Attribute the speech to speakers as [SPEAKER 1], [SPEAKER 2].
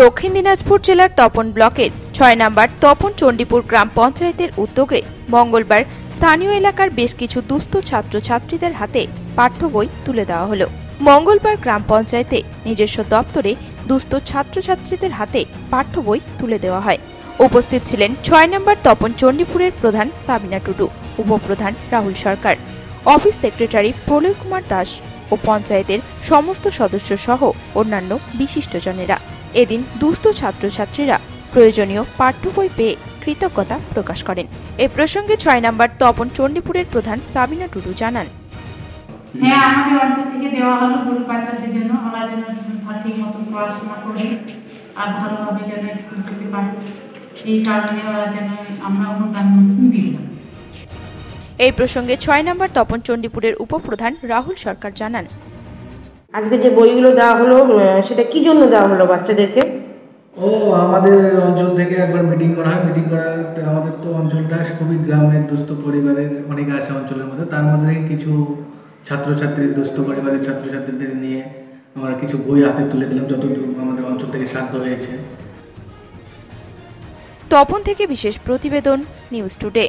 [SPEAKER 1] দক্ষিণ দিনাজপুর জেলার তপন ব্লকের ৬ নম্বর তপন চণ্ডীপুর গ্রাম পঞ্চায়েতের উদ্যোগে মঙ্গলবার স্থানীয় এলাকার বেশ কিছু দুস্থ ছাত্রছাত্রীদের হাতে পাঠ্য বই তুলে দেওয়া হলো। মঙ্গলবার গ্রাম পঞ্চায়েতে নিজস্ব দপ্তরে দুস্থ ছাত্রছাত্রীদের হাতে পাঠ্য বই তুলে দেওয়া হয়। উপস্থিত ছিলেন ৬ নম্বর তপন চণ্ডীপুরের প্রধান সাবিনা টুডু, উপপ্রধান রাহুল সরকার, অফিস সেক্রেটারি প্রলয় কুমার দাস ও পঞ্চায়েতের সমস্ত সদস্য সহ অন্যান্য বিশিষ্টজনেরা। এদিন দুস্থ ছাত্রছাত্রীরা প্রয়োজনীয় পাঠ্য বই পেয়ে কৃতজ্ঞতা প্রকাশ করেন। এ প্রসঙ্গে ৬ নম্বর তপন চণ্ডীপুরের প্রধান সাবিনা টুডু জানান,
[SPEAKER 2] হ্যাঁ, আমাদের অঞ্চল থেকে দেওয়া হলো গরিব বাচ্চাদের জন্য, ওরা যেন ঠিক মতো পড়াশোনা করে আর ভালোভাবে যেন স্কুল থেকে পারে, এই কারণে ওরা যেন আমরা অনুদান দিলাম।
[SPEAKER 1] এই প্রসঙ্গে ৬ নম্বর তপন চণ্ডীপুরের উপপ্রধান রাহুল সরকার জানান,
[SPEAKER 3] আজকে যে বইগুলো দেওয়া হলো সেটা কি জন্য দেওয়া হলো বাচ্চাদেরকে?
[SPEAKER 4] আমাদের অঞ্চল থেকে একবার মিটিং করা হয়। মিটিং করাতে আমাদের তো অঞ্চলটা খুবই গ্রামের দুস্থ পরিবারের অনেকে আছে অঞ্চলের মধ্যে, তার মধ্যে থেকে কিছু ছাত্রছাত্রী দুস্থ পরিবারের ছাত্রছাত্রীদের নিয়ে আমরা কিছু বই হাতে তুলে দিলাম যতদূর আমাদের অঞ্চল থেকে সাধ্য হয়েছে।
[SPEAKER 1] তপন থেকে বিশেষ প্রতিবেদন, নিউজ টুডে।